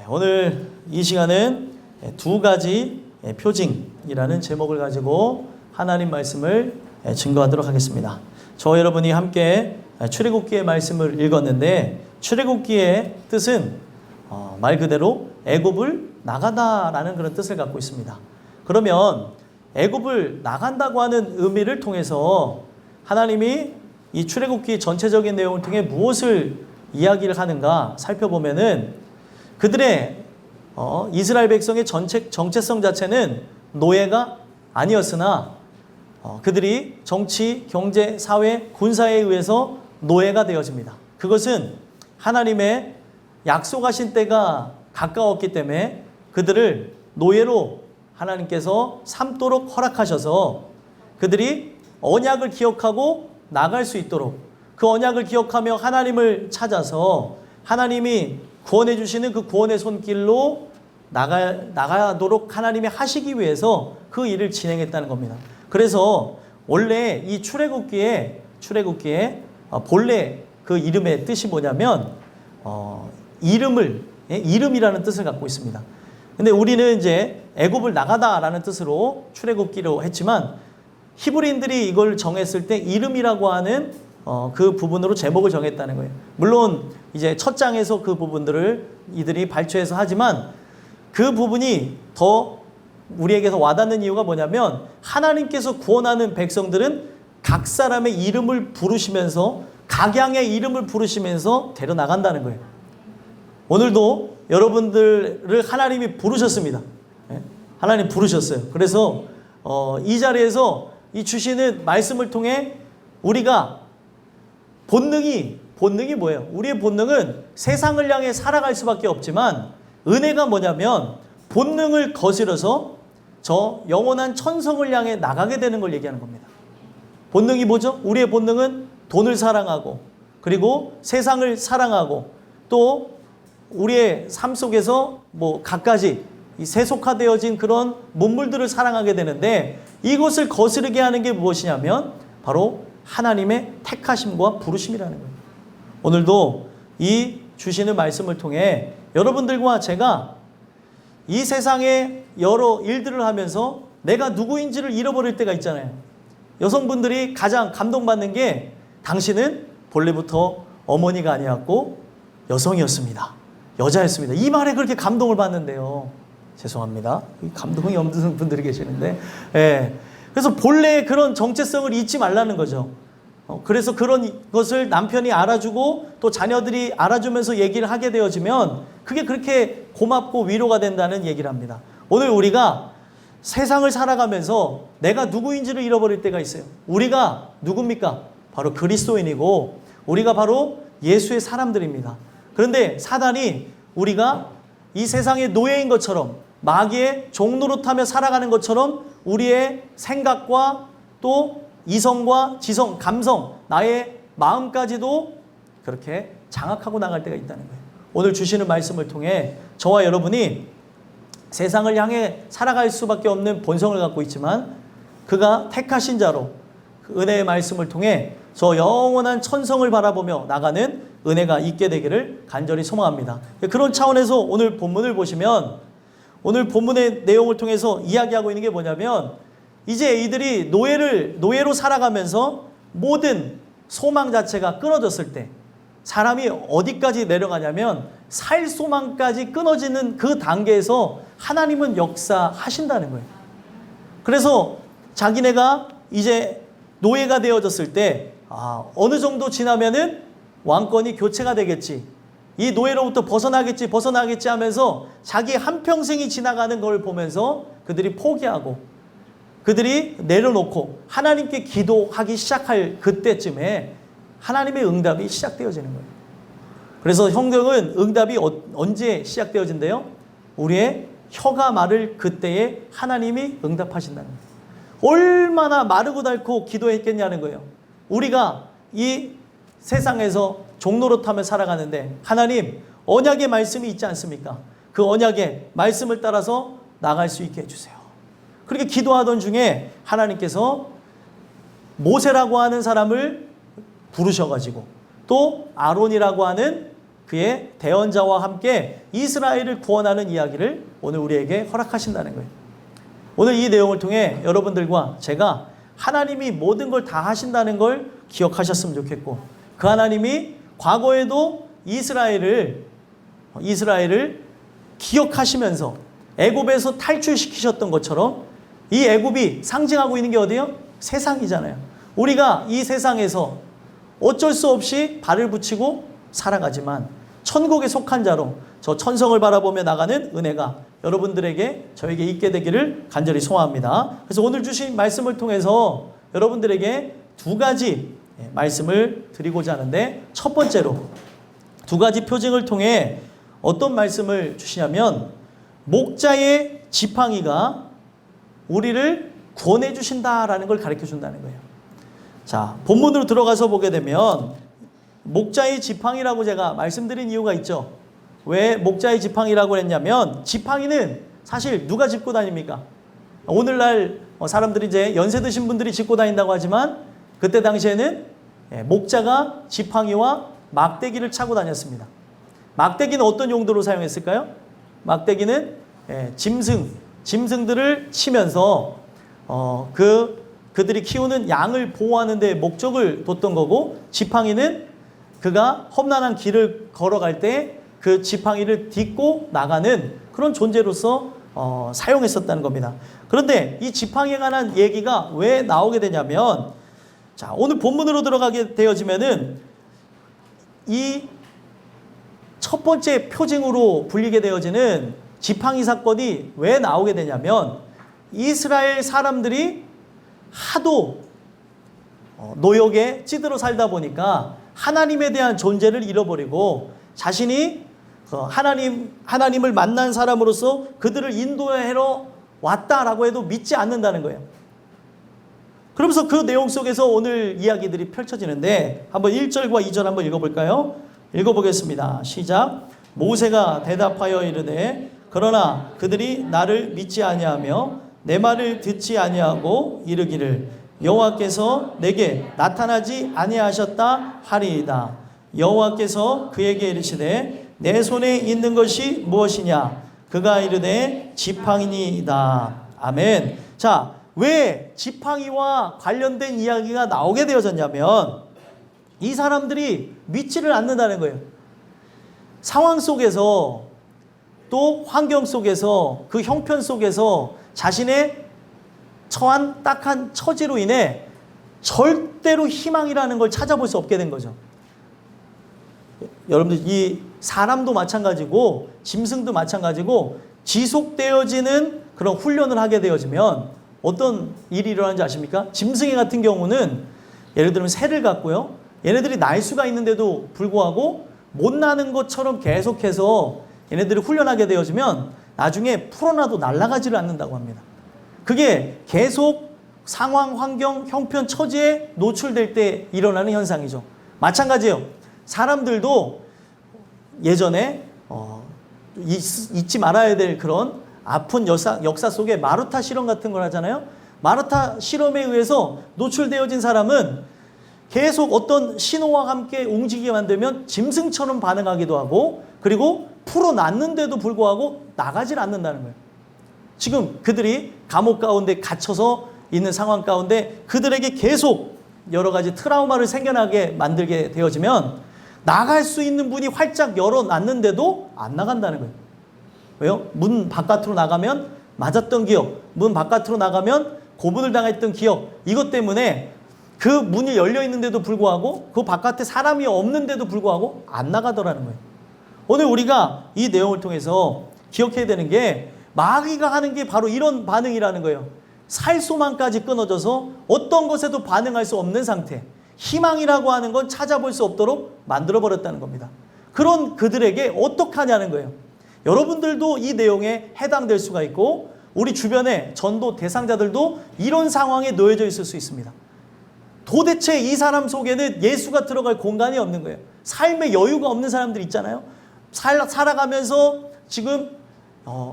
오늘 이 시간은 두 가지 표징이라는 제목을 가지고 하나님 말씀을 증거하도록 하겠습니다. 저와 여러분이 함께 출애굽기의 말씀을 읽었는데, 출애굽기의 뜻은 말 그대로 애굽을 나가다라는 그런 뜻을 갖고 있습니다. 그러면 애굽을 나간다고 하는 의미를 통해서 하나님이 이 출애굽기 전체적인 내용을 통해 무엇을 이야기를 하는가 살펴보면은, 그들의 이스라엘 백성의 정체성 자체는 노예가 아니었으나 그들이 정치, 경제, 사회, 군사에 의해서 노예가 되어집니다. 그것은 하나님의 약속하신 때가 가까웠기 때문에 그들을 노예로 하나님께서 삼도록 허락하셔서 그들이 언약을 기억하고 나갈 수 있도록, 그 언약을 기억하며 하나님을 찾아서 하나님이 구원해 주시는 그 구원의 손길로 나가도록 하나님이 하시기 위해서 그 일을 진행했다는 겁니다. 그래서 원래 이 출애굽기에 본래 그 이름의 뜻이 뭐냐면 이름이라는 뜻을 갖고 있습니다. 근데 우리는 이제 애굽을 나가다라는 뜻으로 출애굽기로 했지만, 히브리인들이 이걸 정했을 때 이름이라고 하는 그 부분으로 제목을 정했다는 거예요. 물론 이제 첫 장에서 그 부분들을 이들이 발췌해서 하지만, 그 부분이 더 우리에게서 와닿는 이유가 뭐냐면, 하나님께서 구원하는 백성들은 각 사람의 이름을 부르시면서, 각양의 이름을 부르시면서 데려나간다는 거예요. 오늘도 여러분들을 하나님이 부르셨습니다. 하나님 부르셨어요. 그래서 이 자리에서 이 주시는 말씀을 통해 우리가 본능이 뭐예요? 우리의 본능은 세상을 향해 살아갈 수밖에 없지만, 은혜가 뭐냐면 본능을 거스려서 저 영원한 천성을 향해 나가게 되는 걸 얘기하는 겁니다. 본능이 뭐죠? 우리의 본능은 돈을 사랑하고, 그리고 세상을 사랑하고, 또 우리의 삶 속에서 갖가지 세속화되어진 그런 문물들을 사랑하게 되는데, 이것을 거스르게 하는 게 무엇이냐면 바로 하나님의 택하심과 부르심이라는 거예요. 오늘도 이 주시는 말씀을 통해 여러분들과 제가 이 세상의 여러 일들을 하면서 내가 누구인지를 잃어버릴 때가 있잖아요. 여성분들이 가장 감동받는 게, 당신은 본래부터 어머니가 아니었고 여성이었습니다, 여자였습니다, 이 말에 그렇게 감동을 받는데요. 죄송합니다, 감동이 없는 분들이 계시는데, 그래서 본래의 그런 정체성을 잊지 말라는 거죠. 그래서 그런 것을 남편이 알아주고 또 자녀들이 알아주면서 얘기를 하게 되어지면 그게 그렇게 고맙고 위로가 된다는 얘기를 합니다. 오늘 우리가 세상을 살아가면서 내가 누구인지를 잃어버릴 때가 있어요. 우리가 누굽니까? 바로 그리스도인이고, 우리가 바로 예수의 사람들입니다. 그런데 사단이 우리가 이 세상의 노예인 것처럼, 마귀의 종노릇하며 살아가는 것처럼 우리의 생각과 또 이성과 지성, 감성, 나의 마음까지도 그렇게 장악하고 나갈 때가 있다는 거예요. 오늘 주시는 말씀을 통해 저와 여러분이 세상을 향해 살아갈 수밖에 없는 본성을 갖고 있지만, 그가 택하신 자로 그 은혜의 말씀을 통해 저 영원한 천성을 바라보며 나가는 은혜가 있게 되기를 간절히 소망합니다. 그런 차원에서 오늘 본문을 보시면, 오늘 본문의 내용을 통해서 이야기하고 있는 게 뭐냐면, 이제 이들이 노예로 살아가면서 모든 소망 자체가 끊어졌을 때 사람이 어디까지 내려가냐면 살 소망까지 끊어지는 그 단계에서 하나님은 역사하신다는 거예요. 그래서 자기네가 이제 노예가 되어졌을 때 어느 정도 지나면은 왕권이 교체가 되겠지, 이 노예로부터 벗어나겠지 하면서 자기 한평생이 지나가는 걸 보면서 그들이 포기하고 그들이 내려놓고 하나님께 기도하기 시작할 그때쯤에 하나님의 응답이 시작되어지는 거예요. 그래서 성경은 응답이 언제 시작되어진대요? 우리의 혀가 마를 그때에 하나님이 응답하신다는 거예요. 얼마나 마르고 닳고 기도했겠냐는 거예요. 우리가 이 세상에서 종노릇하며 살아가는데 하나님 언약의 말씀이 있지 않습니까? 그 언약의 말씀을 따라서 나갈 수 있게 해주세요. 그렇게 기도하던 중에 하나님께서 모세라고 하는 사람을 부르셔가지고 또 아론이라고 하는 그의 대언자와 함께 이스라엘을 구원하는 이야기를 오늘 우리에게 허락하신다는 거예요. 오늘 이 내용을 통해 여러분들과 제가 하나님이 모든 걸 다 하신다는 걸 기억하셨으면 좋겠고, 그 하나님이 과거에도 이스라엘을 기억하시면서 애굽에서 탈출시키셨던 것처럼, 이 애굽이 상징하고 있는 게 어디예요? 세상이잖아요. 우리가 이 세상에서 어쩔 수 없이 발을 붙이고 살아가지만 천국에 속한 자로 저 천성을 바라보며 나가는 은혜가 여러분들에게, 저에게 있게 되기를 간절히 소원합니다. 그래서 오늘 주신 말씀을 통해서 여러분들에게 두 가지 말씀을 드리고자 하는데, 첫 번째로 두 가지 표징을 통해 어떤 말씀을 주시냐면, 목자의 지팡이가 우리를 구원해 주신다라는 걸 가르쳐 준다는 거예요. 자, 본문으로 들어가서 보게 되면 목자의 지팡이라고 제가 말씀드린 이유가 있죠. 왜 목자의 지팡이라고 했냐면, 지팡이는 사실 누가 짚고 다닙니까? 오늘날 사람들이 이제 연세 드신 분들이 짚고 다닌다고 하지만, 그때 당시에는 목자가 지팡이와 막대기를 차고 다녔습니다. 막대기는 어떤 용도로 사용했을까요? 막대기는 짐승들을 치면서 그들이 키우는 양을 보호하는 데 목적을 뒀던 거고, 지팡이는 그가 험난한 길을 걸어갈 때 그 지팡이를 딛고 나가는 그런 존재로서 사용했었다는 겁니다. 그런데 이 지팡이에 관한 얘기가 왜 나오게 되냐면, 자, 오늘 본문으로 들어가게 되어지면은 이 첫 번째 표징으로 불리게 되어지는 지팡이 사건이 왜 나오게 되냐면, 이스라엘 사람들이 하도 노역에 찌들어 살다 보니까 하나님에 대한 존재를 잃어버리고, 자신이 하나님을 만난 사람으로서 그들을 인도하러 왔다라고 해도 믿지 않는다는 거예요. 그러면서 그 내용 속에서 오늘 이야기들이 펼쳐지는데, 한번 1절과 2절 한번 읽어볼까요? 읽어보겠습니다. 시작. 모세가 대답하여 이르되, 그러나 그들이 나를 믿지 아니하며 내 말을 듣지 아니하고 이르기를, 여호와께서 내게 나타나지 아니하셨다 하리이다. 여호와께서 그에게 이르시되, 내 손에 있는 것이 무엇이냐? 그가 이르되 지팡이니이다. 아멘. 자, 왜 지팡이와 관련된 이야기가 나오게 되어졌냐면, 이 사람들이 믿지를 않는다는 거예요. 상황 속에서, 또 환경 속에서, 그 형편 속에서 자신의 처한 딱한 처지로 인해 절대로 희망이라는 걸 찾아볼 수 없게 된 거죠. 여러분들, 이 사람도 마찬가지고 짐승도 마찬가지고, 지속되어지는 그런 훈련을 하게 되어지면 어떤 일이 일어나는지 아십니까? 짐승이 같은 경우는 예를 들면 새를 갖고요, 얘네들이 날 수가 있는데도 불구하고 못 나는 것처럼 계속해서 얘네들을 훈련하게 되어지면 나중에 풀어놔도 날아가지를 않는다고 합니다. 그게 계속 상황, 환경, 형편, 처지에 노출될 때 일어나는 현상이죠. 마찬가지예요. 사람들도 예전에 잊지 말아야 될 그런 아픈 역사 속에 마르타 실험 같은 걸 하잖아요. 마르타 실험에 의해서 노출되어진 사람은 계속 어떤 신호와 함께 움직이게 만들면 짐승처럼 반응하기도 하고, 그리고 풀어놨는데도 불구하고 나가질 않는다는 거예요. 지금 그들이 감옥 가운데 갇혀서 있는 상황 가운데 그들에게 계속 여러 가지 트라우마를 생겨나게 만들게 되어지면, 나갈 수 있는 문이 활짝 열어놨는데도 안 나간다는 거예요. 왜요? 문 바깥으로 나가면 맞았던 기억, 문 바깥으로 나가면 고문을 당했던 기억, 이것 때문에 그 문이 열려 있는데도 불구하고, 그 바깥에 사람이 없는데도 불구하고 안 나가더라는 거예요. 오늘 우리가 이 내용을 통해서 기억해야 되는 게, 마귀가 하는 게 바로 이런 반응이라는 거예요. 살소망까지 끊어져서 어떤 것에도 반응할 수 없는 상태, 희망이라고 하는 건 찾아볼 수 없도록 만들어버렸다는 겁니다. 그런 그들에게 어떻게 하냐는 거예요. 여러분들도 이 내용에 해당될 수가 있고, 우리 주변의 전도 대상자들도 이런 상황에 놓여져 있을 수 있습니다. 도대체 이 사람 속에는 예수가 들어갈 공간이 없는 거예요. 삶의 여유가 없는 사람들 있잖아요. 살아가면서 지금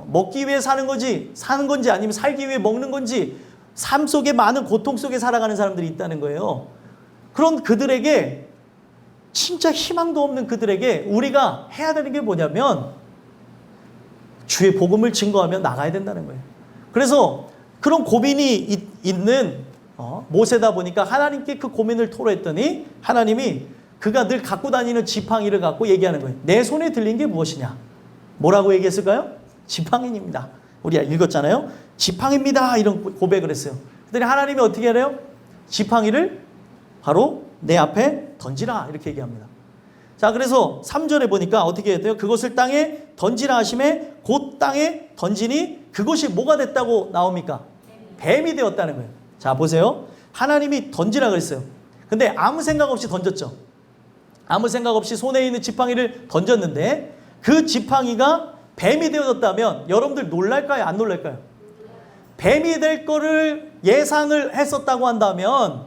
먹기 위해 사는 건지 아니면 살기 위해 먹는 건지, 삶 속에 많은 고통 속에 살아가는 사람들이 있다는 거예요. 그런 그들에게 진짜 희망도 없는 그들에게 우리가 해야 되는 게 뭐냐면 주의 복음을 증거하며 나가야 된다는 거예요. 그래서 그런 고민이 있는 모세다 보니까 하나님께 그 고민을 토로했더니 하나님이 그가 늘 갖고 다니는 지팡이를 갖고 얘기하는 거예요. 내 손에 들린 게 무엇이냐? 뭐라고 얘기했을까요? 지팡이입니다. 우리가 읽었잖아요. 지팡이입니다. 이런 고백을 했어요. 그랬더니 하나님이 어떻게 하래요? 지팡이를 바로 내 앞에 던지라 이렇게 얘기합니다. 자, 그래서 3절에 보니까 어떻게 해야 돼요? 그것을 땅에 던지라 하심에 곧 땅에 던지니 그것이 뭐가 됐다고 나옵니까? 뱀이 되었다는 거예요. 자, 보세요. 하나님이 던지라 그랬어요. 근데 아무 생각 없이 던졌죠. 아무 생각 없이 손에 있는 지팡이를 던졌는데 그 지팡이가 뱀이 되어졌다면 여러분들 놀랄까요? 안 놀랄까요? 뱀이 될 거를 예상을 했었다고 한다면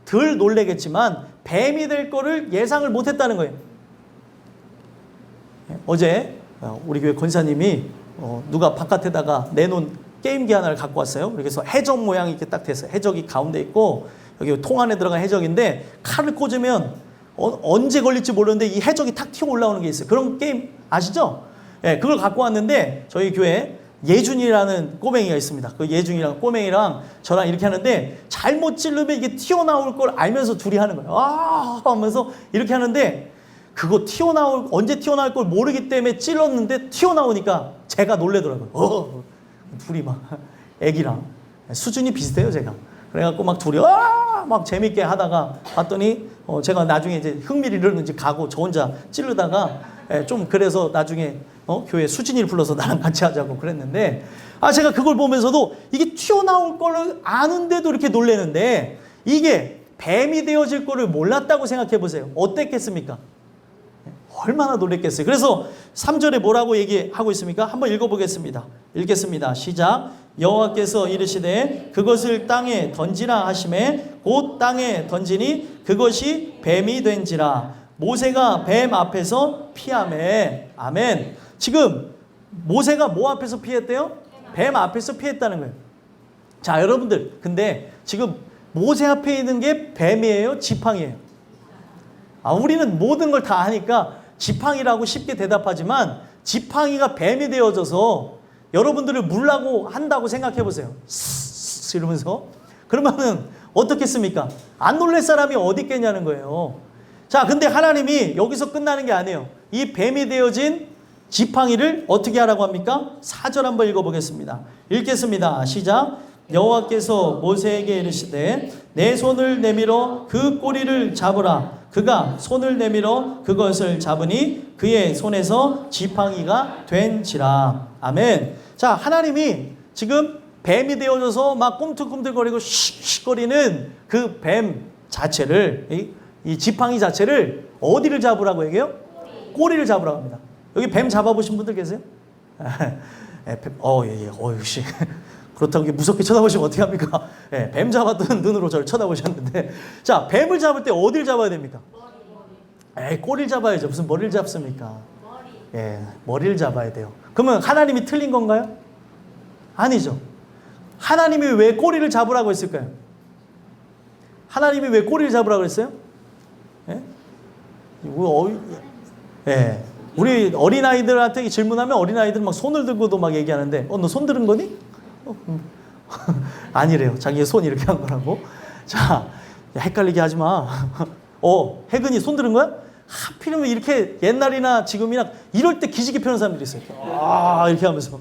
덜 놀래겠지만 뱀이 될 거를 예상을 못했다는 거예요. 어제 우리 교회 권사님이 누가 바깥에다가 내놓은 게임기 하나를 갖고 왔어요. 그래서 해적 모양이 이렇게 딱 됐어요. 해적이 가운데 있고 여기 통 안에 들어간 해적인데 칼을 꽂으면 언제 걸릴지 모르는데 이 해적이 탁 튀어 올라오는 게 있어요. 그런 게임 아시죠? 예, 그걸 갖고 왔는데 저희 교회에 예준이라는 꼬맹이가 있습니다. 그 예준이랑 꼬맹이랑 저랑 이렇게 하는데 잘못 찌르면 이게 튀어나올 걸 알면서 둘이 하는 거예요. 아 하면서 이렇게 하는데 그거 언제 튀어나올 걸 모르기 때문에 찔렀는데 튀어나오니까 제가 놀래더라고요. 둘이 막 애기랑 수준이 비슷해요, 제가. 그래갖고 막 둘이 막 재밌게 하다가 봤더니 제가 나중에 이제 흥미를 잃었는지 가고 저 혼자 찌르다가 좀 그래서 나중에 교회 수진이를 불러서 나랑 같이 하자고 그랬는데 제가 그걸 보면서도 이게 튀어나올 거를 아는데도 이렇게 놀래는데 이게 뱀이 되어질 거를 몰랐다고 생각해 보세요. 어땠겠습니까? 얼마나 놀랬겠어요. 그래서 3절에 뭐라고 얘기하고 있습니까? 한번 읽어보겠습니다. 읽겠습니다. 시작. 여호와께서 이르시되 그것을 땅에 던지라 하심에 곧 땅에 던지니 그것이 뱀이 된지라. 모세가 뱀 앞에서 피하매. 아멘. 지금 모세가 뭐 앞에서 피했대요? 뱀 앞에서 피했다는 거예요. 자, 여러분들 근데 지금 모세 앞에 있는 게 뱀이에요? 지팡이에요? 우리는 모든 걸 다 하니까 지팡이라고 쉽게 대답하지만 지팡이가 뱀이 되어져서 여러분들을 물라고 한다고 생각해 보세요. 이러면서 그러면은 어떻겠습니까? 안 놀랄 사람이 어디 있겠냐는 거예요. 자, 근데 하나님이 여기서 끝나는 게 아니에요. 이 뱀이 되어진 지팡이를 어떻게 하라고 합니까? 4절 한번 읽어보겠습니다. 읽겠습니다. 시작. 여호와께서 모세에게 이르시되 내 손을 내밀어 그 꼬리를 잡으라. 그가 손을 내밀어 그것을 잡으니 그의 손에서 지팡이가 된지라. 아멘. 자, 하나님이 지금 뱀이 되어져서 막 꿈틀꿈틀거리고 씩씩거리는 그 뱀 자체를 이 지팡이 자체를 어디를 잡으라고 얘기해요? 꼬리를 잡으라고 합니다. 여기 뱀 잡아보신 분들 계세요? 역시 그렇다고 무섭게 쳐다보시면 어떻게 합니까? 뱀 잡았던 눈으로 저를 쳐다보셨는데 자, 뱀을 잡을 때 어디를 잡아야 됩니까? 꼬리를 잡아야죠. 무슨 머리를 잡습니까? 머리를 잡아야 돼요. 그러면 하나님이 틀린 건가요? 아니죠. 하나님이 왜 꼬리를 잡으라고 했을까요? 하나님이 왜 꼬리를 잡으라고 했어요? 우리 어린아이들한테 질문하면 어린아이들은 막 손을 들고도 막 얘기하는데 너 손 들은 거니? 아니래요. 자기의 손 이렇게 한 거라고. 자, 헷갈리게 하지 마. 혜근이 손 들은 거야? 하필이면 이렇게 옛날이나 지금이나 이럴 때 기지개 펴는 사람들이 있어요. 이렇게 하면서.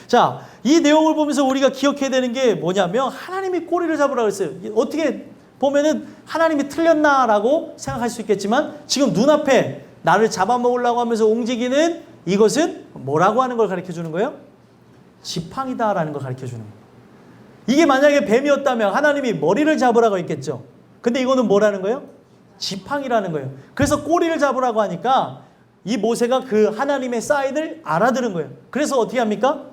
자, 이 내용을 보면서 우리가 기억해야 되는 게 뭐냐면 하나님이 꼬리를 잡으라고 했어요. 어떻게 보면은 하나님이 틀렸나라고 생각할 수 있겠지만 지금 눈앞에 나를 잡아먹으려고 하면서 움직이는 이것은 뭐라고 하는 걸 가르쳐 주는 거예요? 지팡이다라는 걸 가르쳐 주는 거예요. 이게 만약에 뱀이었다면 하나님이 머리를 잡으라고 했겠죠. 근데 이거는 뭐라는 거예요? 지팡이라는 거예요. 그래서 꼬리를 잡으라고 하니까 이 모세가 그 하나님의 사인을 알아들은 거예요. 그래서 어떻게 합니까?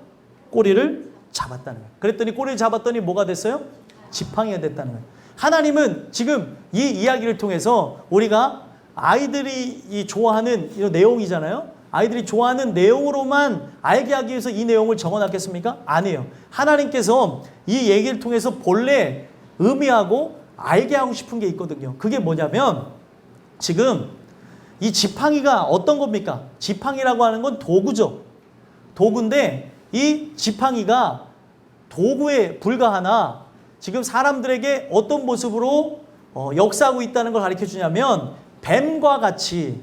꼬리를 잡았다는 거예요. 그랬더니 꼬리를 잡았더니 뭐가 됐어요? 지팡이가 됐다는 거예요. 하나님은 지금 이 이야기를 통해서 우리가 아이들이 좋아하는 이런 내용이잖아요. 아이들이 좋아하는 내용으로만 알게 하기 위해서 이 내용을 적어놨겠습니까? 아니에요. 하나님께서 이 얘기를 통해서 본래 의미하고 알게 하고 싶은 게 있거든요. 그게 뭐냐면 지금 이 지팡이가 어떤 겁니까? 지팡이라고 하는 건 도구죠. 도구인데 이 지팡이가 도구에 불과하나 지금 사람들에게 어떤 모습으로 역사하고 있다는 걸 가르쳐 주냐면 뱀과 같이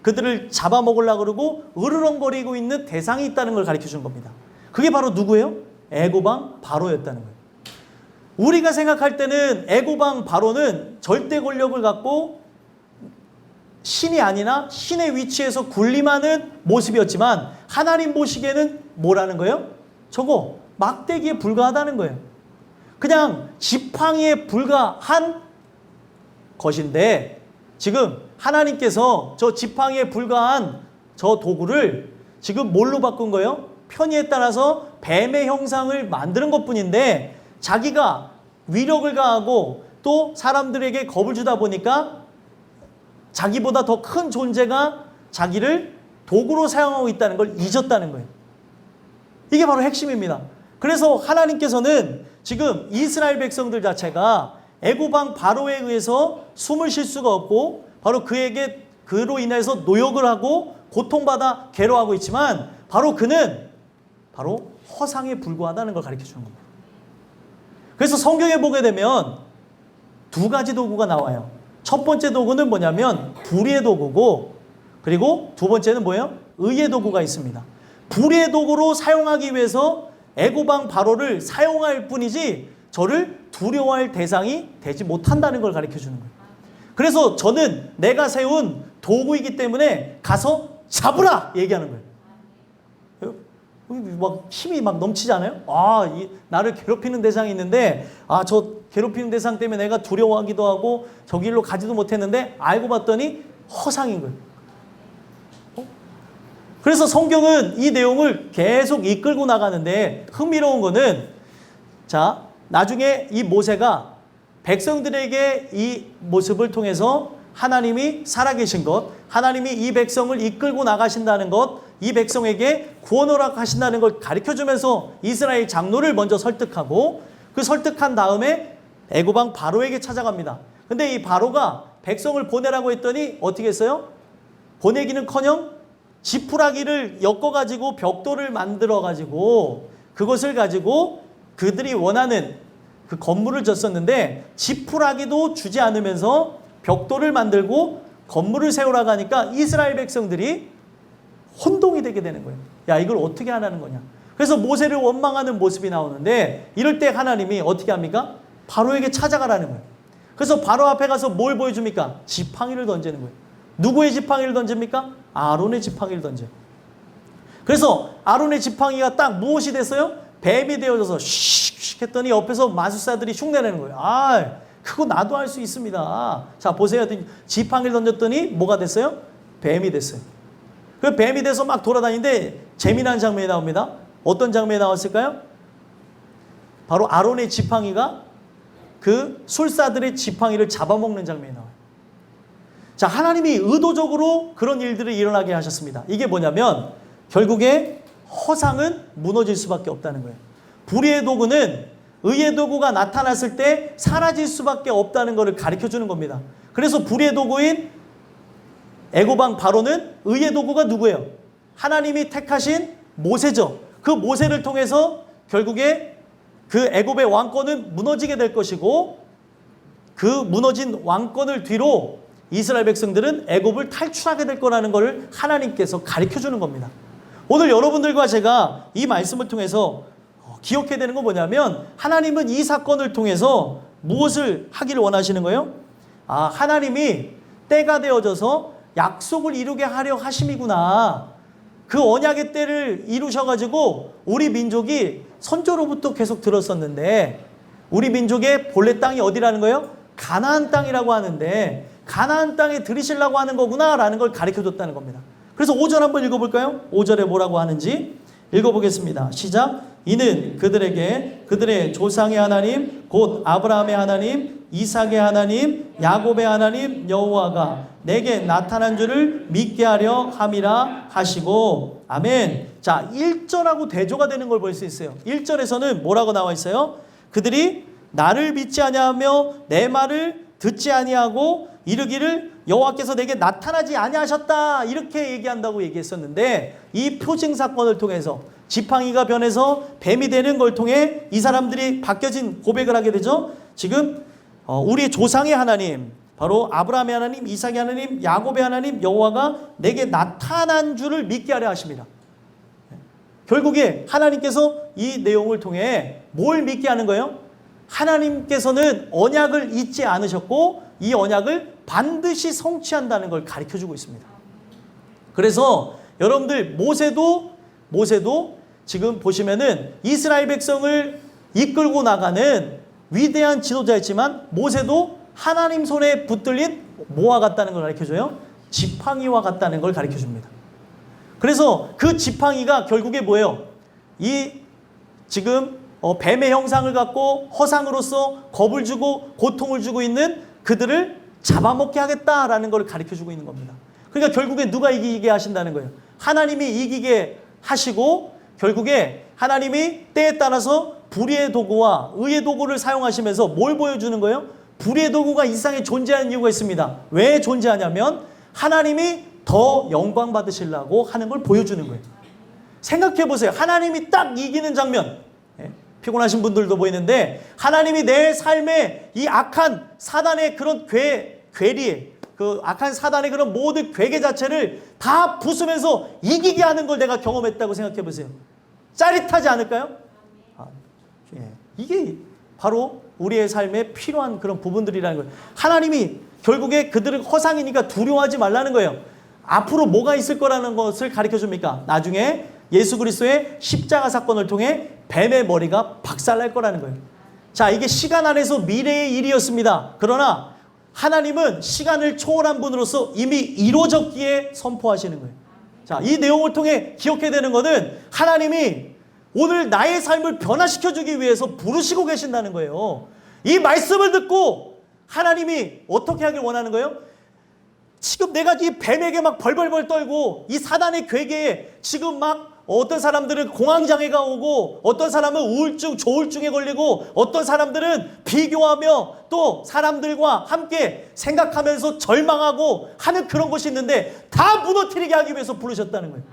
그들을 잡아먹으려고 그러고 으르렁거리고 있는 대상이 있다는 걸 가르쳐 준 겁니다. 그게 바로 누구예요? 애고방 바로였다는 거예요. 우리가 생각할 때는 애고방 바로는 절대 권력을 갖고 신이 아니나 신의 위치에서 군림하는 모습이었지만 하나님 보시기에는 뭐라는 거예요? 저거 막대기에 불과하다는 거예요. 그냥 지팡이에 불과한 것인데 지금 하나님께서 저 지팡이에 불과한 저 도구를 지금 뭘로 바꾼 거예요? 편의에 따라서 뱀의 형상을 만드는 것뿐인데 자기가 위력을 가하고 또 사람들에게 겁을 주다 보니까 자기보다 더 큰 존재가 자기를 도구로 사용하고 있다는 걸 잊었다는 거예요. 이게 바로 핵심입니다. 그래서 하나님께서는 지금 이스라엘 백성들 자체가 애고방 바로에 의해서 숨을 쉴 수가 없고 바로 그로 인해서 노역을 하고 고통받아 괴로워하고 있지만 바로 그는 바로 허상에 불과하다는 걸 가르쳐 주는 겁니다. 그래서 성경에 보게 되면 두 가지 도구가 나와요. 첫 번째 도구는 뭐냐면 불의의 도구고 그리고 두 번째는 뭐예요? 의의 도구가 있습니다. 불의의 도구로 사용하기 위해서 애고방 바로를 사용할 뿐이지 저를 두려워할 대상이 되지 못한다는 걸 가르쳐 주는 거예요. 그래서 저는 내가 세운 도구이기 때문에 가서 잡으라 얘기하는 거예요. 막 힘이 막 넘치지 않아요? 나를 괴롭히는 대상이 있는데 저 괴롭히는 대상 때문에 내가 두려워하기도 하고 저 길로 가지도 못했는데 알고 봤더니 허상인 거예요. 그래서 성경은 이 내용을 계속 이끌고 나가는데 흥미로운 거는 자 나중에 이 모세가 백성들에게 이 모습을 통해서 하나님이 살아계신 것, 하나님이 이 백성을 이끌고 나가신다는 것, 이 백성에게 구원 허락하신다는 걸 가르쳐주면서 이스라엘 장로를 먼저 설득하고 그 설득한 다음에 애고방 바로에게 찾아갑니다. 근데 이 바로가 백성을 보내라고 했더니 어떻게 했어요? 보내기는커녕 지푸라기를 엮어가지고 벽돌을 만들어가지고 그것을 가지고 그들이 원하는 그 건물을 졌었는데 지푸라기도 주지 않으면서 벽돌을 만들고 건물을 세우라고 하니까 이스라엘 백성들이 혼동이 되게 되는 거예요. 야, 이걸 어떻게 하라는 거냐. 그래서 모세를 원망하는 모습이 나오는데 이럴 때 하나님이 어떻게 합니까? 바로에게 찾아가라는 거예요. 그래서 바로 앞에 가서 뭘 보여줍니까? 지팡이를 던지는 거예요. 누구의 지팡이를 던집니까? 아론의 지팡이를 던져요. 그래서 아론의 지팡이가 딱 무엇이 됐어요? 뱀이 되어져서 슉슉 했더니 옆에서 마술사들이 흉내내는 거예요. 그거 나도 할 수 있습니다. 자, 보세요. 지팡이를 던졌더니 뭐가 됐어요? 뱀이 됐어요. 그 뱀이 돼서 막 돌아다니는데 재미난 장면이 나옵니다. 어떤 장면이 나왔을까요? 바로 아론의 지팡이가 그 술사들의 지팡이를 잡아먹는 장면이 나와요. 자, 하나님이 의도적으로 그런 일들을 일어나게 하셨습니다. 이게 뭐냐면 결국에 허상은 무너질 수밖에 없다는 거예요. 불의의 도구는 의의 도구가 나타났을 때 사라질 수밖에 없다는 것을 가르쳐주는 겁니다. 그래서 불의의 도구인 애고방 바로는 의의 도구가 누구예요? 하나님이 택하신 모세죠. 그 모세를 통해서 결국에 그 애굽의 왕권은 무너지게 될 것이고 그 무너진 왕권을 뒤로 이스라엘 백성들은 애굽을 탈출하게 될 거라는 것을 하나님께서 가르쳐주는 겁니다. 오늘 여러분들과 제가 이 말씀을 통해서 기억해야 되는 건 뭐냐면 하나님은 이 사건을 통해서 무엇을 하기를 원하시는 거예요? 하나님이 때가 되어져서 약속을 이루게 하려 하심이구나. 그 언약의 때를 이루셔가지고 우리 민족이 선조로부터 계속 들었었는데 우리 민족의 본래 땅이 어디라는 거예요? 가나안 땅이라고 하는데 가나안 땅에 들이시려고 하는 거구나라는 걸 가르쳐줬다는 겁니다. 그래서 5절 한번 읽어볼까요? 5절에 뭐라고 하는지 읽어보겠습니다. 시작. 이는 그들에게 그들의 조상의 하나님 곧 아브라함의 하나님 이삭의 하나님 야곱의 하나님 여호와가 내게 나타난 줄을 믿게 하려 함이라 하시고 아멘. 자, 1절하고 대조가 되는 걸 볼 수 있어요. 1절에서는 뭐라고 나와 있어요? 그들이 나를 믿지 아니하며 내 말을 듣지 아니하고 이르기를 여호와께서 내게 나타나지 아니하셨다 이렇게 얘기한다고 얘기했었는데, 이 표징 사건을 통해서 지팡이가 변해서 뱀이 되는 걸 통해 이 사람들이 바뀌어진 고백을 하게 되죠. 지금 우리 조상의 하나님, 바로 아브라함의 하나님, 이삭의 하나님, 야곱의 하나님 여호와가 내게 나타난 줄을 믿게 하려 하십니다. 결국에 하나님께서 이 내용을 통해 뭘 믿게 하는 거예요? 하나님께서는 언약을 잊지 않으셨고 이 언약을 반드시 성취한다는 걸 가르쳐주고 있습니다. 그래서 여러분들 모세도 지금 보시면은 이스라엘 백성을 이끌고 나가는 위대한 지도자였지만, 모세도 하나님 손에 붙들린 뭐와 같다는 걸 가르쳐줘요? 지팡이와 같다는 걸 가르쳐줍니다. 그래서 그 지팡이가 결국에 뭐예요? 이 지금 뱀의 형상을 갖고 허상으로서 겁을 주고 고통을 주고 있는 그들을 잡아먹게 하겠다라는 걸 가르쳐주고 있는 겁니다. 그러니까 결국에 누가 이기게 하신다는 거예요? 하나님이 이기게 하시고, 결국에 하나님이 때에 따라서 불의의 도구와 의의 도구를 사용하시면서 뭘 보여주는 거예요? 불의의 도구가 이 세상에 존재하는 이유가 있습니다. 왜 존재하냐면 하나님이 더 영광 받으시려고 하는 걸 보여주는 거예요. 생각해 보세요. 하나님이 딱 이기는 장면, 피곤하신 분들도 보이는데, 하나님이 내 삶에 이 악한 사단의 그런 괴리, 그 악한 사단의 그런 모든 괴계 자체를 다 부수면서 이기게 하는 걸 내가 경험했다고 생각해 보세요. 짜릿하지 않을까요? 이게 바로 우리의 삶에 필요한 그런 부분들이라는 거예요. 하나님이 결국에 그들은 허상이니까 두려워하지 말라는 거예요. 앞으로 뭐가 있을 거라는 것을 가르쳐 줍니까? 나중에 예수 그리스도의 십자가 사건을 통해 뱀의 머리가 박살날 거라는 거예요. 자, 이게 시간 안에서 미래의 일이었습니다. 그러나 하나님은 시간을 초월한 분으로서 이미 이루어졌기에 선포하시는 거예요. 자, 이 내용을 통해 기억해야 되는 것은 하나님이 오늘 나의 삶을 변화시켜주기 위해서 부르시고 계신다는 거예요. 이 말씀을 듣고 하나님이 어떻게 하길 원하는 거예요? 지금 내가 이 뱀에게 막 벌벌벌 떨고 이 사단의 괴계에 지금 막 어떤 사람들은 공황장애가 오고, 어떤 사람은 우울증, 조울증에 걸리고, 어떤 사람들은 비교하며 또 사람들과 함께 생각하면서 절망하고 하는 그런 것이 있는데, 다 무너뜨리게 하기 위해서 부르셨다는 거예요.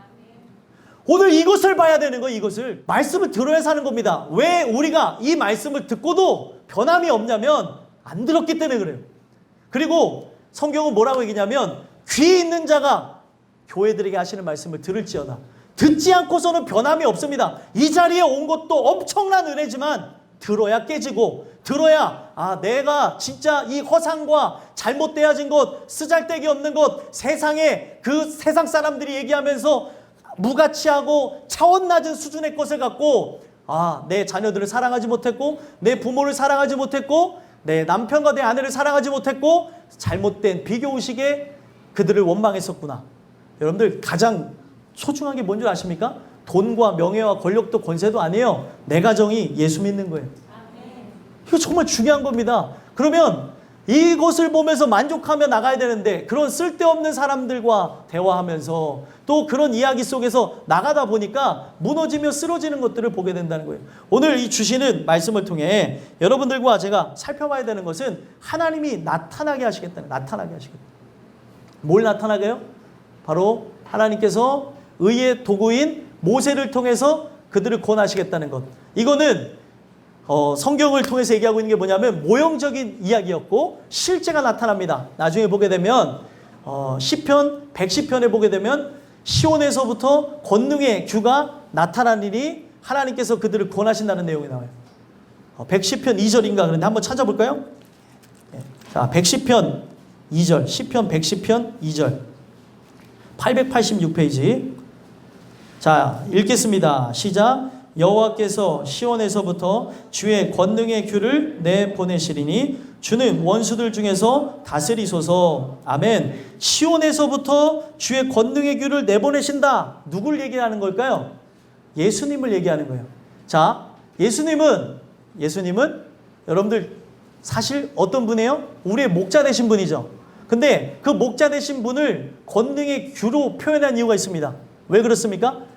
오늘 이것을 봐야 되는 거예요. 이것을 말씀을 들어야 사는 겁니다. 왜 우리가 이 말씀을 듣고도 변함이 없냐면 안 들었기 때문에 그래요. 그리고 성경은 뭐라고 얘기냐면, 귀 있는 자가 교회들에게 하시는 말씀을 들을지어다. 듣지 않고서는 변함이 없습니다. 이 자리에 온 것도 엄청난 은혜지만 들어야 깨지고, 들어야 내가 진짜 이 허상과 잘못되어진 것, 쓰잘데기 없는 것, 세상에 그 세상 사람들이 얘기하면서 무가치하고 차원 낮은 수준의 것을 갖고 내 자녀들을 사랑하지 못했고, 내 부모를 사랑하지 못했고, 내 남편과 내 아내를 사랑하지 못했고, 잘못된 비교의식에 그들을 원망했었구나. 여러분들 가장 소중한 게 뭔지 아십니까? 돈과 명예와 권력도 권세도 아니에요. 내 가정이 예수 믿는 거예요. 이거 정말 중요한 겁니다. 그러면 이것을 보면서 만족하며 나가야 되는데, 그런 쓸데없는 사람들과 대화하면서 또 그런 이야기 속에서 나가다 보니까 무너지며 쓰러지는 것들을 보게 된다는 거예요. 오늘 이 주시는 말씀을 통해 여러분들과 제가 살펴봐야 되는 것은 하나님이 나타나게 하시겠다는, 나타나게 하시겠다. 뭘 나타나게요? 바로 하나님께서 의의 도구인 모세를 통해서 그들을 권하시겠다는 것. 이거는 성경을 통해서 얘기하고 있는 게 뭐냐면 모형적인 이야기였고 실제가 나타납니다. 나중에 보게 되면 시편 110편에 보게 되면 시온에서부터 권능의 규가 나타나니니 하나님께서 그들을 권하신다는 내용이 나와요. 110편 2절인가 그런데 한번 찾아볼까요? 자, 110편 2절, 시편 110편 2절, 886페이지. 자, 읽겠습니다. 시작. 여호와께서 시온에서부터 주의 권능의 규를 내보내시리니 주는 원수들 중에서 다스리소서. 아멘. 시온에서부터 주의 권능의 규를 내보내신다. 누굴 얘기하는 걸까요? 예수님을 얘기하는 거예요. 자, 예수님은 여러분들 사실 어떤 분이에요? 우리의 목자 되신 분이죠. 근데 그 목자 되신 분을 권능의 규로 표현한 이유가 있습니다. 왜 그렇습니까?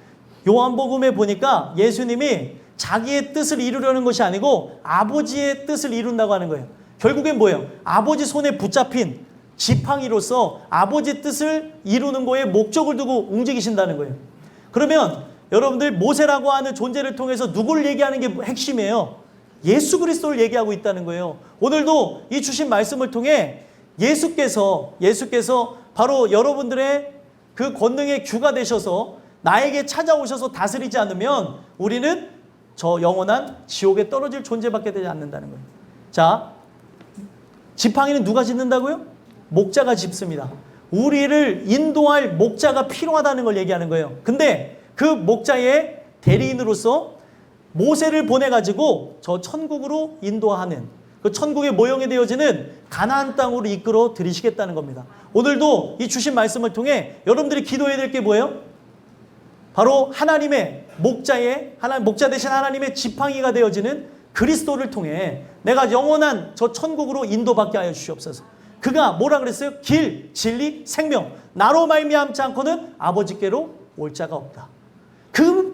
요한복음에 보니까 예수님이 자기의 뜻을 이루려는 것이 아니고 아버지의 뜻을 이룬다고 하는 거예요. 결국엔 뭐예요? 아버지 손에 붙잡힌 지팡이로서 아버지 뜻을 이루는 거에 목적을 두고 움직이신다는 거예요. 그러면 여러분들 모세라고 하는 존재를 통해서 누구를 얘기하는 게 핵심이에요? 예수 그리스도를 얘기하고 있다는 거예요. 오늘도 이 주신 말씀을 통해 예수께서 바로 여러분들의 그 권능의 규가 되셔서 나에게 찾아오셔서 다스리지 않으면 우리는 저 영원한 지옥에 떨어질 존재밖에 되지 않는다는 거예요. 자, 지팡이는 누가 짚는다고요? 목자가 짚습니다. 우리를 인도할 목자가 필요하다는 걸 얘기하는 거예요. 근데 그 목자의 대리인으로서 모세를 보내가지고 저 천국으로 인도하는, 그 천국의 모형이 되어지는 가나안 땅으로 이끌어 들이시겠다는 겁니다. 오늘도 이 주신 말씀을 통해 여러분들이 기도해야 될 게 뭐예요? 바로 하나님의 목자 되신 하나님의 지팡이가 되어지는 그리스도를 통해 내가 영원한 저 천국으로 인도받게 하여 주시옵소서. 그가 뭐라 그랬어요? 길, 진리, 생명. 나로 말미암지 않고는 아버지께로 올 자가 없다.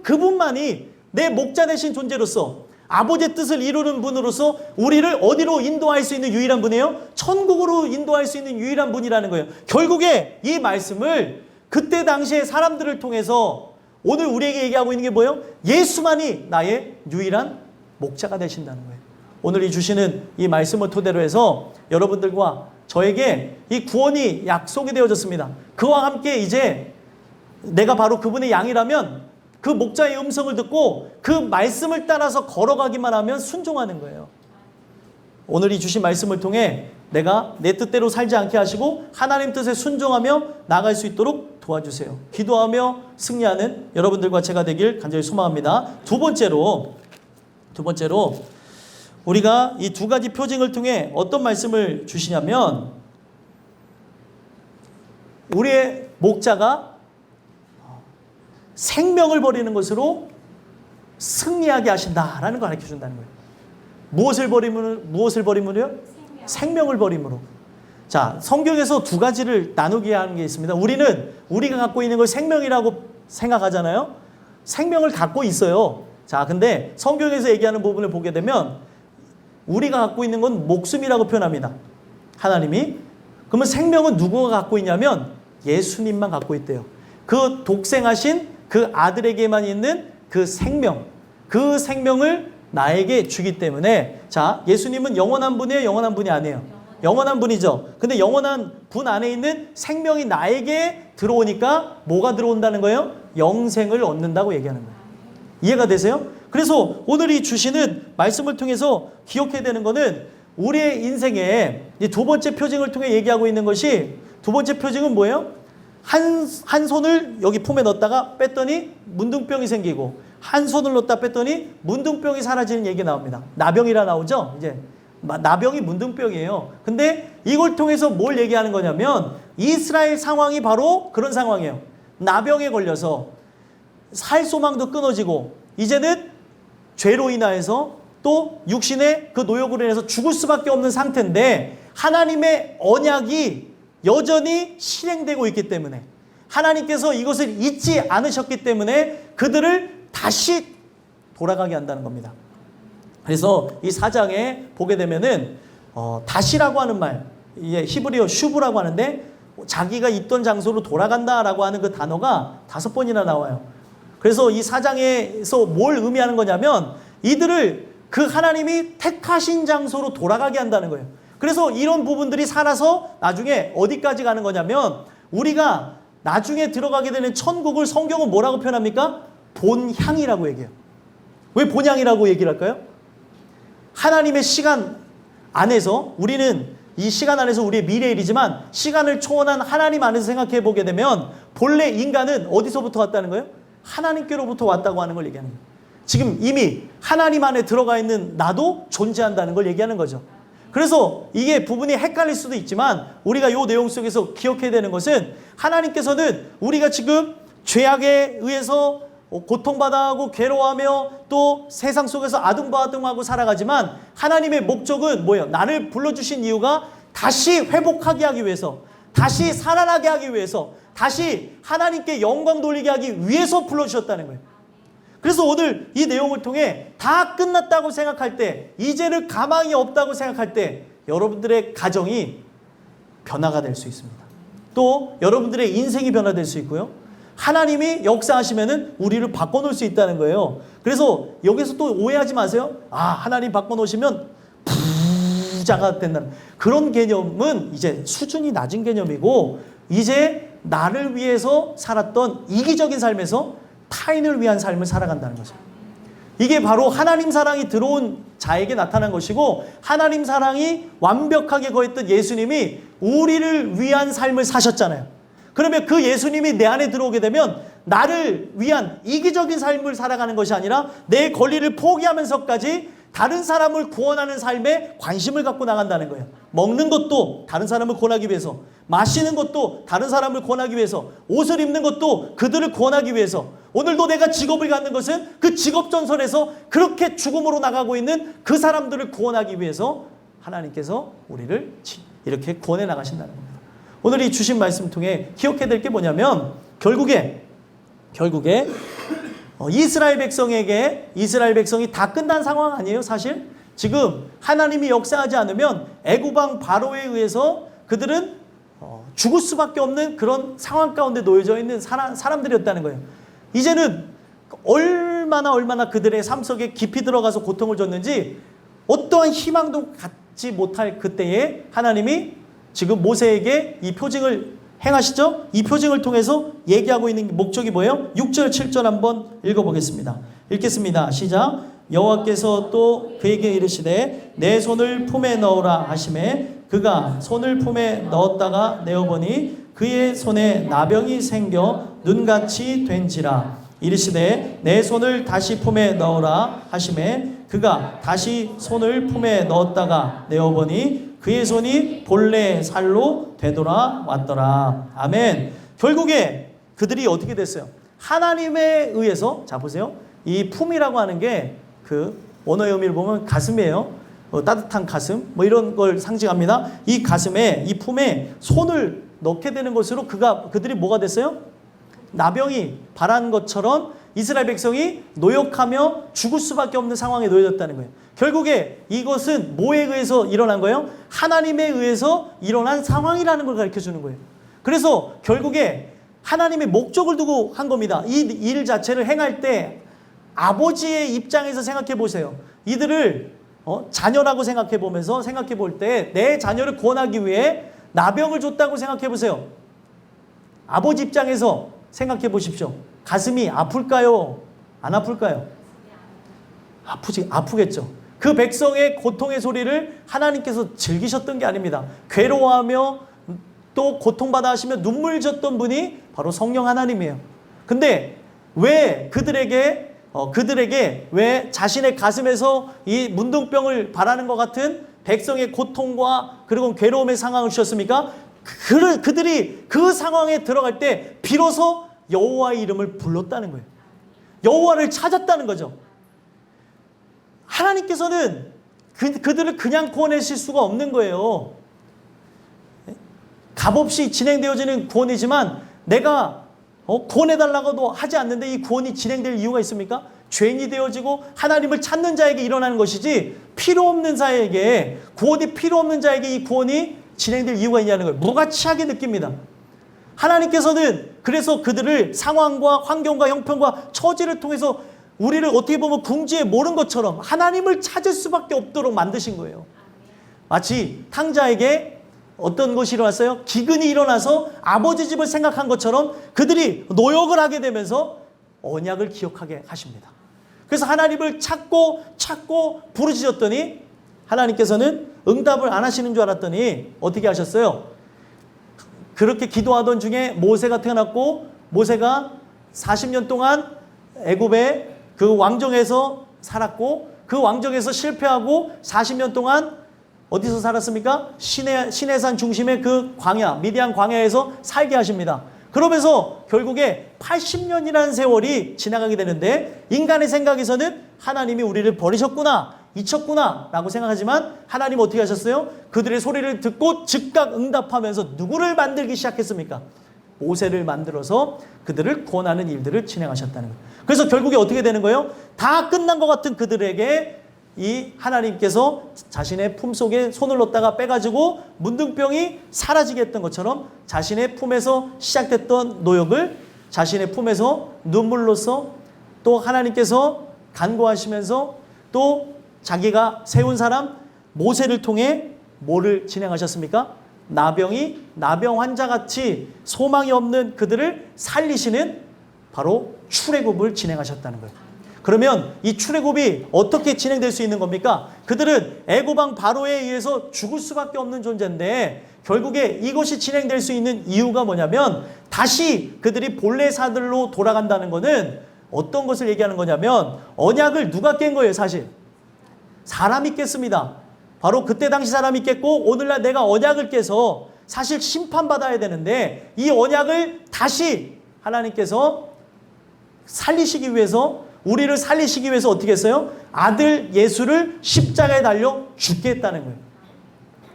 그분만이 내 목자 되신 존재로서 아버지의 뜻을 이루는 분으로서 우리를 어디로 인도할 수 있는 유일한 분이에요? 천국으로 인도할 수 있는 유일한 분이라는 거예요. 결국에 이 말씀을 그때 당시에 사람들을 통해서 오늘 우리에게 얘기하고 있는 게 뭐예요? 예수만이 나의 유일한 목자가 되신다는 거예요. 오늘 이 주시는 이 말씀을 토대로 해서 여러분들과 저에게 이 구원이 약속이 되어졌습니다. 그와 함께 이제 내가 바로 그분의 양이라면 그 목자의 음성을 듣고 그 말씀을 따라서 걸어가기만 하면 순종하는 거예요. 오늘 이 주신 말씀을 통해 내가 내 뜻대로 살지 않게 하시고 하나님 뜻에 순종하며 나아갈 수 있도록 도와주세요. 기도하며 승리하는 여러분들과 제가 되길 간절히 소망합니다. 두 번째로 우리가 이 두 가지 표징을 통해 어떤 말씀을 주시냐면 우리의 목자가 생명을 버리는 것으로 승리하게 하신다라는 걸 가르쳐준다는 거예요. 무엇을 버림으로요? 생명을 버림으로. 자, 성경에서 두 가지를 나누게 하는 게 있습니다. 우리가 갖고 있는 걸 생명이라고 생각하잖아요. 생명을 갖고 있어요. 자, 근데 성경에서 얘기하는 부분을 보게 되면 우리가 갖고 있는 건 목숨이라고 표현합니다. 하나님이. 그러면 생명은 누구가 갖고 있냐면 예수님만 갖고 있대요. 그 독생하신 그 아들에게만 있는 그 생명을 나에게 주기 때문에, 자, 예수님은 영원한 분이에요? 영원한 분이 아니에요? 영원한 분이죠. 근데 영원한 분 안에 있는 생명이 나에게 들어오니까 뭐가 들어온다는 거예요? 영생을 얻는다고 얘기하는 거예요. 이해가 되세요? 그래서 오늘 이 주시는 말씀을 통해서 기억해야 되는 거는 우리의 인생에 이 두 번째 표징을 통해 얘기하고 있는 것이, 두 번째 표징은 뭐예요? 한 손을 여기 폼에 넣었다가 뺐더니 문둥병이 생기고, 한 손을 넣었다 뺐더니 문둥병이 사라지는 얘기 나옵니다. 나병이라 나오죠? 이제 나병이 문둥병이에요. 근데 이걸 통해서 뭘 얘기하는 거냐면 이스라엘 상황이 바로 그런 상황이에요. 나병에 걸려서 살 소망도 끊어지고 이제는 죄로 인하여서 또 육신의 그 노역으로 인해서 죽을 수밖에 없는 상태인데 하나님의 언약이 여전히 실행되고 있기 때문에, 하나님께서 이것을 잊지 않으셨기 때문에 그들을 다시 돌아가게 한다는 겁니다. 그래서 이 4장에 보게 되면은 다시라고 하는 말, 히브리어 슈브라고 하는데 자기가 있던 장소로 돌아간다라고 하는 그 단어가 5번이나 나와요. 그래서 이 4장에서 뭘 의미하는 거냐면 이들을 그 하나님이 택하신 장소로 돌아가게 한다는 거예요. 그래서 이런 부분들이 살아서 나중에 어디까지 가는 거냐면 우리가 나중에 들어가게 되는 천국을 성경은 뭐라고 표현합니까? 본향이라고 얘기해요. 왜 본향이라고 얘기를 할까요? 하나님의 시간 안에서, 우리는 이 시간 안에서 우리의 미래일이지만 시간을 초월한 하나님 안에서 생각해 보게 되면 본래 인간은 어디서부터 왔다는 거예요? 하나님께로부터 왔다고 하는 걸 얘기하는 거예요. 지금 이미 하나님 안에 들어가 있는 나도 존재한다는 걸 얘기하는 거죠. 그래서 이게 부분이 헷갈릴 수도 있지만 우리가 이 내용 속에서 기억해야 되는 것은 하나님께서는 우리가 지금 죄악에 의해서 고통받아하고 괴로워하며 또 세상 속에서 아둥바둥하고 살아가지만 하나님의 목적은 뭐예요? 나를 불러주신 이유가 다시 회복하게 하기 위해서, 다시 살아나게 하기 위해서, 다시 하나님께 영광 돌리게 하기 위해서 불러주셨다는 거예요. 그래서 오늘 이 내용을 통해 다 끝났다고 생각할 때, 이제는 가망이 없다고 생각할 때 여러분들의 가정이 변화가 될 수 있습니다. 또 여러분들의 인생이 변화될 수 있고요. 하나님이 역사하시면은 우리를 바꿔놓을 수 있다는 거예요. 그래서 여기서 또 오해하지 마세요. 하나님 바꿔놓으시면 부자가 된다는 그런 개념은 이제 수준이 낮은 개념이고, 이제 나를 위해서 살았던 이기적인 삶에서 타인을 위한 삶을 살아간다는 거죠. 이게 바로 하나님 사랑이 들어온 자에게 나타난 것이고, 하나님 사랑이 완벽하게 거했던 예수님이 우리를 위한 삶을 사셨잖아요. 그러면 그 예수님이 내 안에 들어오게 되면 나를 위한 이기적인 삶을 살아가는 것이 아니라 내 권리를 포기하면서까지 다른 사람을 구원하는 삶에 관심을 갖고 나간다는 거예요. 먹는 것도 다른 사람을 구원하기 위해서, 마시는 것도 다른 사람을 구원하기 위해서, 옷을 입는 것도 그들을 구원하기 위해서. 오늘도 내가 직업을 갖는 것은 그 직업 전선에서 그렇게 죽음으로 나가고 있는 그 사람들을 구원하기 위해서 하나님께서 우리를 이렇게 구원해 나가신다는 겁니다. 오늘 이 주신 말씀 통해 기억해야 될 게 뭐냐면, 결국에 이스라엘 백성이 다 끝난 상황 아니에요, 사실? 지금 하나님이 역사하지 않으면 애굽 왕 바로에 의해서 그들은 죽을 수밖에 없는 그런 상황 가운데 놓여져 있는 사람들이었다는 거예요. 이제는 얼마나 그들의 삶 속에 깊이 들어가서 고통을 줬는지 어떠한 희망도 갖지 못할 그때에 하나님이 지금 모세에게 이 표징을 행하시죠? 이 표징을 통해서 얘기하고 있는 목적이 뭐예요? 6절, 7절 한번 읽어보겠습니다. 읽겠습니다. 시작. 여호와께서 또 그에게 이르시되 내 손을 품에 넣으라 하시매 그가 손을 품에 넣었다가 내어보니 그의 손에 나병이 생겨 눈같이 된지라. 이르시되 내 손을 다시 품에 넣으라 하시매 그가 다시 손을 품에 넣었다가 내어보니 그의 손이 본래 살로 되돌아왔더라. 아멘. 결국에 그들이 어떻게 됐어요? 하나님에 의해서, 자 보세요. 이 품이라고 하는 게 그 원어의 의미를 보면 가슴이에요. 따뜻한 가슴 뭐 이런 걸 상징합니다. 이 가슴에, 이 품에 손을 넣게 되는 것으로 그들이 뭐가 됐어요? 나병이 발한 것처럼 이스라엘 백성이 노역하며 죽을 수밖에 없는 상황에 놓여졌다는 거예요. 결국에 이것은 뭐에 의해서 일어난 거예요? 하나님에 의해서 일어난 상황이라는 걸 가르쳐 주는 거예요. 그래서 결국에 하나님의 목적을 두고 한 겁니다. 이 일 자체를 행할 때 아버지의 입장에서 생각해 보세요. 이들을 자녀라고 생각해 보면서 생각해 볼 때 내 자녀를 구원하기 위해 나병을 줬다고 생각해 보세요. 아버지 입장에서 생각해 보십시오. 가슴이 아플까요? 안 아플까요? 아프겠죠. 그 백성의 고통의 소리를 하나님께서 즐기셨던 게 아닙니다. 괴로워하며 또 고통받아 하시며 눈물 졌던 분이 바로 성령 하나님이에요. 근데 왜 그들에게 왜 자신의 가슴에서 이 문둥병을 바라는 것 같은 백성의 고통과 그리고 괴로움의 상황을 주셨습니까? 그들이 그 상황에 들어갈 때 비로소 여호와의 이름을 불렀다는 거예요. 여호와를 찾았다는 거죠. 하나님께서는 그들을 그냥 구원하실 수가 없는 거예요. 값없이 진행되어지는 구원이지만 내가 구원해달라고도 하지 않는데 이 구원이 진행될 이유가 있습니까? 죄인이 되어지고 하나님을 찾는 자에게 일어나는 것이지 필요 없는 자에게, 구원이 필요 없는 자에게 이 구원이 진행될 이유가 있냐는 걸 무가치하게 느낍니다. 하나님께서는 그래서 그들을 상황과 환경과 형편과 처지를 통해서 우리를 어떻게 보면 궁지에 모른 것처럼 하나님을 찾을 수밖에 없도록 만드신 거예요. 마치 탕자에게 어떤 것이 일어났어요? 기근이 일어나서 아버지 집을 생각한 것처럼 그들이 노역을 하게 되면서 언약을 기억하게 하십니다. 그래서 하나님을 찾고 부르짖었더니 하나님께서는 응답을 안 하시는 줄 알았더니 어떻게 하셨어요? 그렇게 기도하던 중에 모세가 태어났고, 모세가 40년 동안 애굽의 그 왕정에서 살았고, 그 왕정에서 실패하고 40년 동안 어디서 살았습니까? 시내산 중심의 그 광야, 미디안 광야에서 살게 하십니다. 그러면서 결국에 80년이라는 세월이 지나가게 되는데, 인간의 생각에서는 하나님이 우리를 버리셨구나, 잊혔구나 라고 생각하지만 하나님 어떻게 하셨어요? 그들의 소리를 듣고 즉각 응답하면서 누구를 만들기 시작했습니까? 모세를 만들어서 그들을 구원하는 일들을 진행하셨다는 거예요. 그래서 결국에 어떻게 되는 거예요? 다 끝난 것 같은 그들에게 이 하나님께서 자신의 품속에 손을 넣다가 빼가지고 문둥병이 사라지게 했던 것처럼 자신의 품에서 시작됐던 노역을 자신의 품에서 눈물로써 또 하나님께서 간구하시면서 또 자기가 세운 사람 모세를 통해 뭐를 진행하셨습니까? 나병 환자같이 소망이 없는 그들을 살리시는 바로 출애굽을 진행하셨다는 거예요. 그러면 이 출애굽이 어떻게 진행될 수 있는 겁니까? 그들은 애굽왕 바로에 의해서 죽을 수밖에 없는 존재인데 결국에 이것이 진행될 수 있는 이유가 뭐냐면 다시 그들이 본래 사들로 돌아간다는 것은 어떤 것을 얘기하는 거냐면 언약을 누가 깬 거예요, 사실? 사람이 깼습니다. 바로 그때 당시 사람이 깼고 오늘날 내가 언약을 깨서 사실 심판받아야 되는데 이 언약을 다시 하나님께서 살리시기 위해서 우리를 살리시기 위해서 어떻게 했어요? 아들 예수를 십자가에 달려 죽게 했다는 거예요.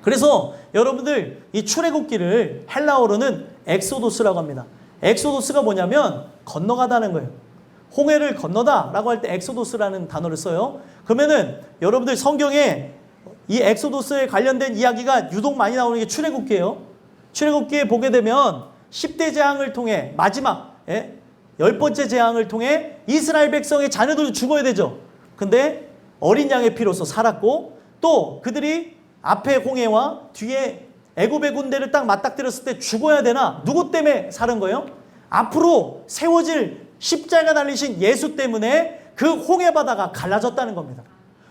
그래서 여러분들 이 출애굽기를 헬라어로는 엑소도스라고 합니다. 엑소도스가 뭐냐면 건너가다는 거예요. 홍해를 건너다 라고 할 때 엑소도스라는 단어를 써요. 그러면은 여러분들 성경에 이 엑소도스에 관련된 이야기가 유독 많이 나오는 게 출애굽기예요. 출애굽기에 보게 되면 10대 재앙을 통해 마지막 10번째 재앙을 통해 이스라엘 백성의 자녀들도 죽어야 되죠. 근데 어린 양의 피로서 살았고 또 그들이 앞에 홍해와 뒤에 애굽의 군대를 딱 맞닥뜨렸을 때 죽어야 되나? 누구 때문에 사는 거예요? 앞으로 세워질 십자가 달리신 예수 때문에 그 홍해 바다가 갈라졌다는 겁니다.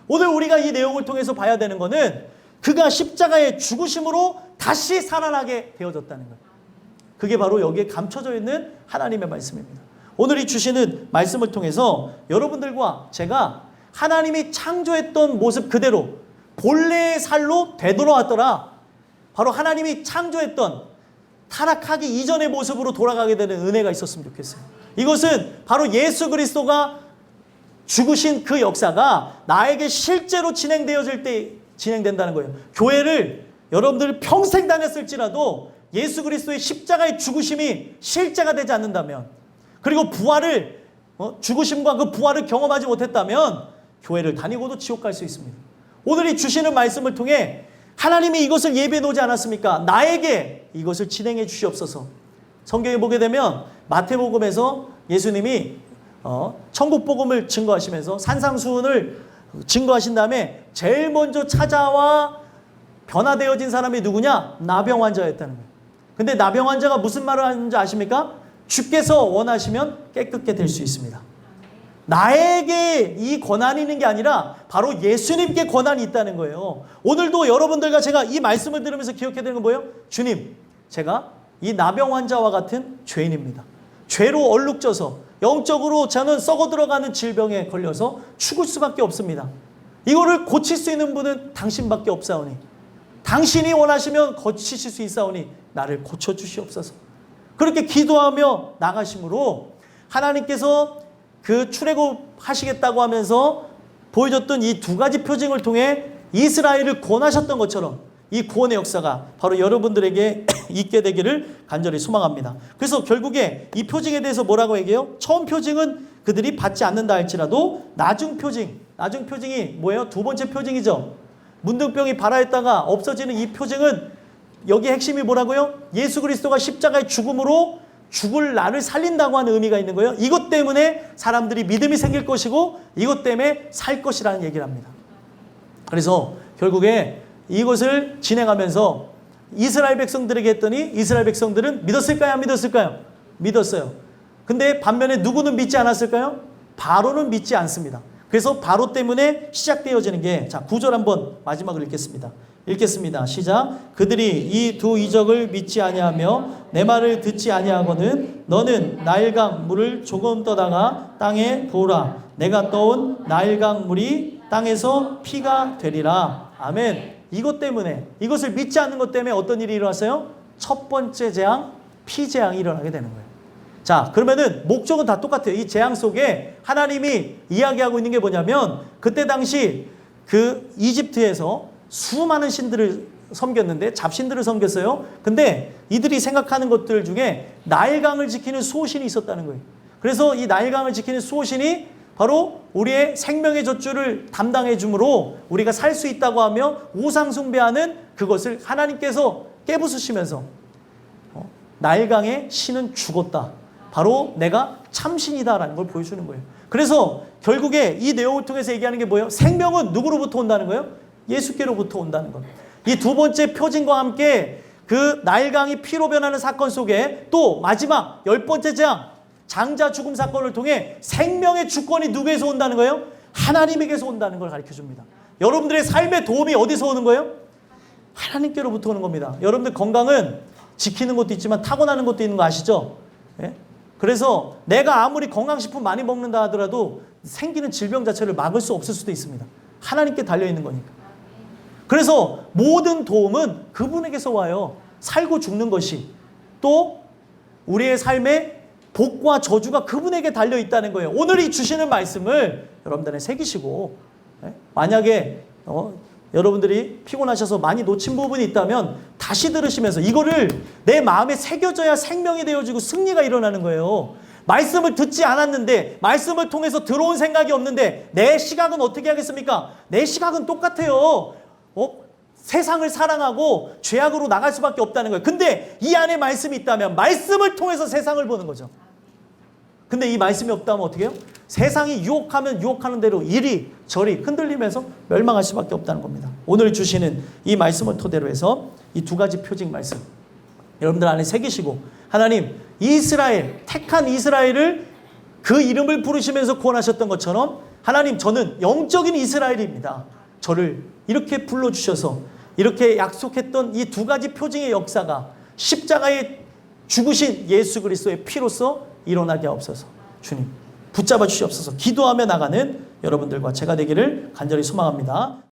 오늘 우리가 이 내용을 통해서 봐야 되는 것은 그가 십자가의 죽으심으로 다시 살아나게 되어졌다는 거예요. 그게 바로 여기에 감춰져 있는 하나님의 말씀입니다. 오늘 이 주시는 말씀을 통해서 여러분들과 제가 하나님이 창조했던 모습 그대로 본래의 살로 되돌아왔더라. 바로 하나님이 창조했던 타락하기 이전의 모습으로 돌아가게 되는 은혜가 있었으면 좋겠어요. 이것은 바로 예수 그리스도가 죽으신 그 역사가 나에게 실제로 진행되어질 때 진행된다는 거예요. 교회를 여러분들 평생 다녔을지라도 예수 그리스도의 십자가의 죽으심이 실제가 되지 않는다면 그리고 부활을 죽으심과 그 부활을 경험하지 못했다면 교회를 다니고도 지옥 갈 수 있습니다. 오늘 이 주시는 말씀을 통해 하나님이 이것을 예비해 놓지 않았습니까? 나에게 이것을 진행해 주시옵소서. 성경에 보게 되면 마태복음에서 예수님이 천국 복음을 증거하시면서 산상수훈을 증거하신 다음에 제일 먼저 찾아와 변화되어진 사람이 누구냐? 나병 환자였다는 거예요. 근데 나병 환자가 무슨 말을 하는지 아십니까? 주께서 원하시면 깨끗게 될 수 있습니다. 나에게 이 권한이 있는 게 아니라 바로 예수님께 권한이 있다는 거예요. 오늘도 여러분들과 제가 이 말씀을 들으면서 기억해야 되는 건 뭐예요? 주님, 제가 이 나병 환자와 같은 죄인입니다. 죄로 얼룩져서 영적으로 저는 썩어 들어가는 질병에 걸려서 죽을 수밖에 없습니다. 이거를 고칠 수 있는 분은 당신밖에 없사오니 당신이 원하시면 고치실 수 있사오니 나를 고쳐주시옵소서. 그렇게 기도하며 나가심으로 하나님께서 그 출애굽 하시겠다고 하면서 보여줬던 이 두 가지 표징을 통해 이스라엘을 구원하셨던 것처럼 이 구원의 역사가 바로 여러분들에게 있게 되기를 간절히 소망합니다. 그래서 결국에 이 표징에 대해서 뭐라고 얘기해요? 처음 표징은 그들이 받지 않는다 할지라도 나중 표징이 뭐예요? 두 번째 표징이죠. 문둥병이 발하였다가 없어지는 이 표징은 여기 핵심이 뭐라고요? 예수 그리스도가 십자가의 죽음으로 죽을 나를 살린다고 하는 의미가 있는 거예요. 이것 때문에 사람들이 믿음이 생길 것이고 이것 때문에 살 것이라는 얘기를 합니다. 그래서 결국에 이것을 진행하면서 이스라엘 백성들에게 했더니 이스라엘 백성들은 믿었을까요? 안 믿었을까요? 믿었어요. 근데 반면에 누구는 믿지 않았을까요? 바로는 믿지 않습니다. 그래서 바로 때문에 시작되어지는 게, 자, 9절 한번 마지막으로 읽겠습니다. 시작. 그들이 이 두 이적을 믿지 아니하며 내 말을 듣지 아니하거든 너는 나일강 물을 조금 떠다가 땅에 부으라. 내가 떠온 나일강 물이 땅에서 피가 되리라. 아멘. 이것 때문에, 이것을 믿지 않는 것 때문에 어떤 일이 일어났어요? 첫 번째 재앙, 피재앙이 일어나게 되는 거예요. 자, 그러면은 목적은 다 똑같아요. 이 재앙 속에 하나님이 이야기하고 있는 게 뭐냐면 그때 당시 그 이집트에서 수많은 신들을 섬겼는데 잡신들을 섬겼어요. 근데 이들이 생각하는 것들 중에 나일강을 지키는 수호신이 있었다는 거예요. 그래서 이 나일강을 지키는 수호신이 바로 우리의 생명의 젖줄을 담당해 주므로 우리가 살 수 있다고 하며 우상 숭배하는 그것을 하나님께서 깨부수시면서 나일강의 신은 죽었다. 바로 내가 참신이다라는 걸 보여주는 거예요. 그래서 결국에 이 내용을 통해서 얘기하는 게 뭐예요? 생명은 누구로부터 온다는 거예요? 예수께로부터 온다는 것. 이 두 번째 표징과 함께 그 나일강이 피로 변하는 사건 속에 또 마지막 10번째 장 장자 죽음 사건을 통해 생명의 주권이 누구에서 온다는 거예요? 하나님에게서 온다는 걸 가르쳐 줍니다. 여러분들의 삶의 도움이 어디서 오는 거예요? 하나님께로부터 오는 겁니다. 여러분들 건강은 지키는 것도 있지만 타고나는 것도 있는 거 아시죠? 예? 그래서 내가 아무리 건강식품 많이 먹는다 하더라도 생기는 질병 자체를 막을 수 없을 수도 있습니다. 하나님께 달려있는 거니까. 그래서 모든 도움은 그분에게서 와요. 살고 죽는 것이. 또 우리의 삶에 복과 저주가 그분에게 달려있다는 거예요. 오늘 이 주시는 말씀을 여러분들은 새기시고, 만약에 여러분들이 피곤하셔서 많이 놓친 부분이 있다면 다시 들으시면서 이거를 내 마음에 새겨져야 생명이 되어지고 승리가 일어나는 거예요. 말씀을 듣지 않았는데, 말씀을 통해서 들어온 생각이 없는데 내 시각은 어떻게 하겠습니까? 내 시각은 똑같아요. 세상을 사랑하고 죄악으로 나갈 수밖에 없다는 거예요. 근데 이 안에 말씀이 있다면 말씀을 통해서 세상을 보는 거죠. 근데 이 말씀이 없다면 어떻게 해요? 세상이 유혹하면 유혹하는 대로 이리저리 흔들리면서 멸망할 수밖에 없다는 겁니다. 오늘 주시는 이 말씀을 토대로 해서 이 두 가지 표징 말씀 여러분들 안에 새기시고, 하나님 이스라엘, 택한 이스라엘을 그 이름을 부르시면서 구원하셨던 것처럼 하나님 저는 영적인 이스라엘입니다. 저를 이렇게 불러주셔서 이렇게 약속했던 이 두 가지 표징의 역사가 십자가에 죽으신 예수 그리스도의 피로써 일어나게 하옵소서. 주님 붙잡아 주시옵소서. 기도하며 나가는 여러분들과 제가 되기를 간절히 소망합니다.